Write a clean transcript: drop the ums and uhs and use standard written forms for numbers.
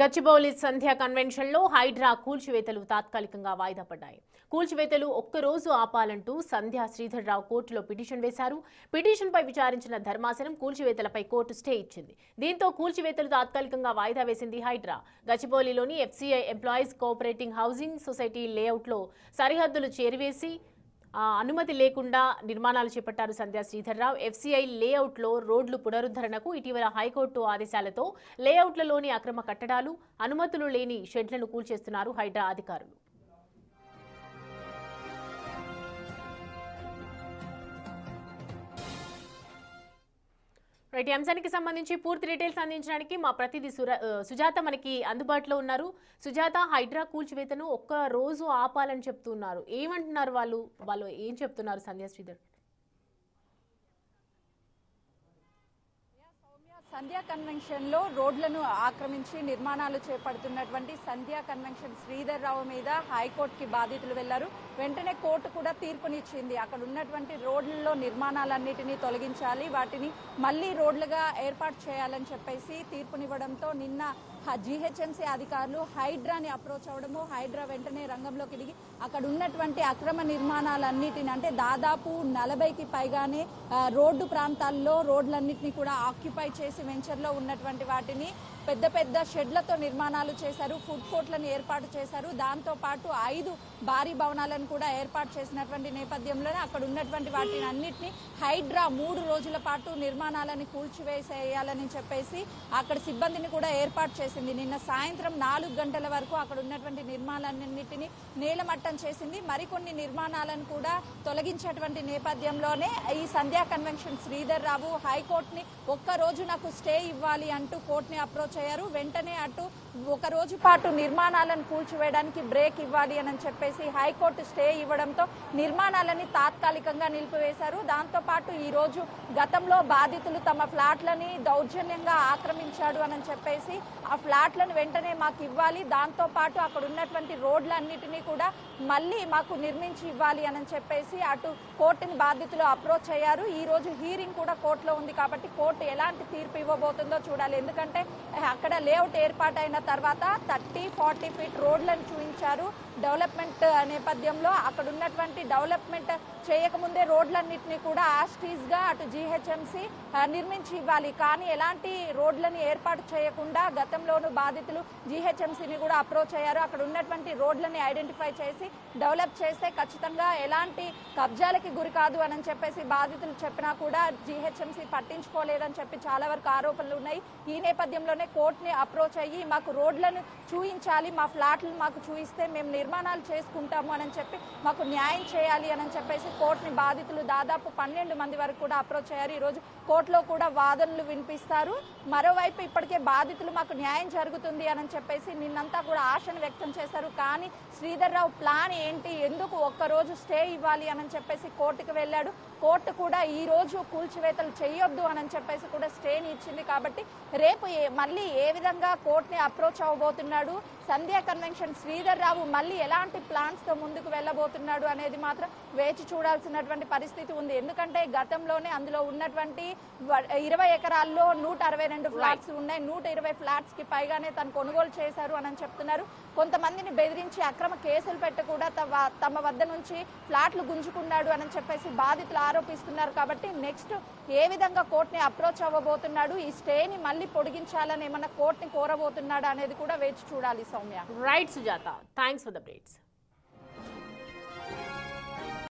గచ్చిబౌలి సంధ్య కన్వెన్షన్లో హైడ్రా కూల్చివేతలు తాత్కాలికంగా వాయిదా పడ్డాయి. కూల్చివేతలు ఒక్కరోజు ఆపాలంటూ సంధ్య శ్రీధర్రావు కోర్టులో పిటిషన్ వేశారు. పిటిషన్పై విచారించిన ధర్మాసనం కూల్చివేతలపై కోర్టు స్టే ఇచ్చింది. దీంతో కూల్చివేతలు తాత్కాలికంగా వాయిదా వేసింది హైడ్రా. గచ్చిబౌలిలోని FCI employees cooperating housing society లేఅవుట్లో సరిహద్దులు చేరివేసి అనుమతి లేకుండా నిర్మాణాలు చేపట్టారు సంధ్య శ్రీధర్రావు. ఎఫ్సీఐ లేఅవుట్లో రోడ్లు పునరుద్ధరణకు ఇటీవల హైకోర్టు ఆదేశాలతో లేఅవుట్లలోని అక్రమ కట్టడాలు, అనుమతులు లేని షెడ్లను కూల్చేస్తున్నారు హైడ్రా అధికారులు. రైట్, అంశానికి సంబంధించి పూర్తి డీటెయిల్స్ అందించడానికి మా ప్రతినిధి సుజాత మనకి అందుబాటులో ఉన్నారు. సుజాత, హైడ్రా కూల్చివేతను ఒక్క రోజు ఆపాలని చెప్తున్నారు. ఏమంటున్నారు వాళ్ళు ఏం చెప్తున్నారు సంధ్య శ్రీధర్? సంధ్యా కన్వెన్షన్ లో రోడ్లను ఆక్రమించి నిర్మాణాలు చేపడుతున్నటువంటి సంధ్యా కన్వెన్షన్ శ్రీధర్రావు మీద హైకోర్టుకి బాధితులు వెళ్లారు. వెంటనే కోర్టు కూడా తీర్పునిచ్చింది. అక్కడ ఉన్నటువంటి రోడ్లలో నిర్మాణాలన్నిటినీ తొలగించాలి, వాటిని మళ్లీ రోడ్లుగా ఏర్పాటు చేయాలని చెప్పేసి తీర్పునివ్వడంతో నిన్న జీహెచ్ఎంసీ అధికారులు హైడ్రాని అప్రోచ్ అవడము, హైడ్రా వెంటనే రంగంలోకి దిగి అక్కడ ఉన్నటువంటి అక్రమ నిర్మాణాలన్నిటిని, అంటే దాదాపు 40కి పైగానే రోడ్డు ప్రాంతాల్లో రోడ్లన్నింటినీ కూడా ఆక్యుపై చేసి వెంచర్లో ఉన్నటువంటి వాటిని పెద్ద పెద్ద షెడ్లతో నిర్మాణాలు చేశారు, ఫుడ్ కోర్ట్లను ఏర్పాటు చేశారు. దాంతో పాటు 5 భారీ భవనాలను కూడా ఏర్పాటు చేసినటువంటి నేపథ్యంలోనే అక్కడ ఉన్నటువంటి వాటిని అన్నింటినీ హైడ్రా 3 రోజుల పాటు నిర్మాణాలను కూల్చివేసేయాలని చెప్పేసి అక్కడ సిబ్బందిని కూడా ఏర్పాటు చేసింది. నిన్న సాయంత్రం 4 గంటల వరకు అక్కడ ఉన్నటువంటి నిర్మాణాలన్నింటినీ నేలమట్టం చేసింది. మరికొన్ని నిర్మాణాలను కూడా తొలగించేటువంటి నేపథ్యంలోనే ఈ సంధ్యా కన్వెన్షన్ శ్రీధర్రావు హైకోర్టుని ఒక్క రోజు నాకు స్టే ఇవ్వాలి అంటూ కోర్టుని అప్రోచ్ అయ్యారు. వెంటనే అటు ఒక రోజు పాటు నిర్మాణాలను కూల్చివేయడానికి బ్రేక్ ఇవ్వాలి అని చెప్పేసి హైకోర్టు స్టే ఇవ్వడంతో నిర్మాణాలని తాత్కాలికంగా నిలిపివేశారు. దాంతో పాటు ఈ రోజు గతంలో బాధితులు తమ ఫ్లాట్లని దౌర్జన్యంగా ఆక్రమించాడు అని చెప్పేసి ఆ ఫ్లాట్లను వెంటనే మాకు ఇవ్వాలి, దాంతో పాటు అక్కడ ఉన్నటువంటి రోడ్లన్నిటినీ కూడా మళ్ళీ మాకు నిర్మించి ఇవ్వాలి అని చెప్పేసి అటు కోర్టుని బాధితులు అప్రోచ్ అయ్యారు. ఈ రోజు హీరింగ్ కూడా కోర్టులో ఉంది కాబట్టి కోర్టు ఎలాంటి తీర్పు ఇవ్వబోతుందో చూడాలి. ఎందుకంటే అక్కడ లేఅవుట్ ఏర్పాటైన తర్వాత 30-40 ఫీట్ రోడ్లను చూపించారు. డెవలప్మెంట్ నేపథ్యంలో అక్కడ ఉన్నటువంటి డెవలప్మెంట్ చేయకముందే రోడ్లన్నింటినీ కూడా యాస్టీస్ గా అటు జీహెచ్ఎంసీ నిర్మించి ఇవ్వాలి. కానీ ఎలాంటి రోడ్లను ఏర్పాటు చేయకుండా గతంలోనూ బాధితులు జీహెచ్ఎంసీని కూడా అప్రోచ్ అయ్యారు. అక్కడ ఉన్నటువంటి రోడ్లని ఐడెంటిఫై చేసి డెవలప్ చేస్తే ఖచ్చితంగా ఎలాంటి కబ్జాలకి గురి కాదు అని చెప్పేసి బాధితులు చెప్పినా కూడా జీహెచ్ఎంసీ పట్టించుకోలేదని చెప్పి చాలా వరకు ఆరోపణలు ఉన్నాయి. ఈ నేపథ్యంలోనే కోర్టుని అప్రోచ్ అయ్యి మాకు రోడ్లను చూయించాలి, మా ఫ్లాట్లను మాకు చూయిస్తే మేము నిర్మాణాలు చేసుకుంటాము అని చెప్పి మాకు న్యాయం చేయాలి అని చెప్పేసి కోర్టుని బాధితులు దాదాపు 12 మంది వరకు కూడా అప్రోచ్ అయ్యారు. ఈరోజు కోర్టులో కూడా వాదనలు వినిపిస్తారు. మరోవైపు ఇప్పటికే బాధితులు మాకు న్యాయం జరుగుతుంది అని చెప్పేసి నిన్నంతా కూడా ఆశను వ్యక్తం చేశారు. కానీ శ్రీధర్రావు ప్లాన్ ఏంటి, ఎందుకు ఒక్కరోజు స్టే ఇవ్వాలి అని చెప్పేసి కోర్టుకు వెళ్ళాడు. కోర్టు కూడా ఈ రోజు కూల్చివేతలు చేయొద్దు అని చెప్పేసి కూడా స్టేని ఇచ్చింది. కాబట్టి రేపు మళ్ళీ ఏ విధంగా కోర్టుని అప్రోచ్ అవ్వబోతున్నాడు, సంధ్యా కన్వెన్షన్ శ్రీధర్రావు మళ్ళీ ఎలాంటి ప్లాన్స్ తో ముందుకు వెళ్ళబోతున్నాడు అనేది మాత్రం వేచి చూడాల్సినటువంటి పరిస్థితి ఉంది. ఎందుకంటే గతంలోనే అందులో ఉన్నటువంటి 20 ఎకరాల్లో 162 ఫ్లాట్స్ ఉన్నాయి. 120 ఫ్లాట్స్ కి పైగానే తను కొనుగోలు చేశారు అని చెప్తున్నారు. కొంతమందిని బెదిరించి అక్రమ కేసులు పెట్టి కూడా తమ వద్ద నుంచి ఫ్లాట్లు గుంజుకున్నాడు అని చెప్పేసి బాధితులు ఆరోపిస్తున్నారు. కాబట్టి నెక్స్ట్ ఏ విధంగా కోర్టుని అప్రోచ్ అవ్వబోతున్నాడు, ఈ స్టేని మళ్ళీ పొడిగించాలని ఏమన్నా కోర్టుని కోరబోతున్నాడు అనేది కూడా వేచి చూడాలి. Soumya. Right Sujatha, thanks for the updates.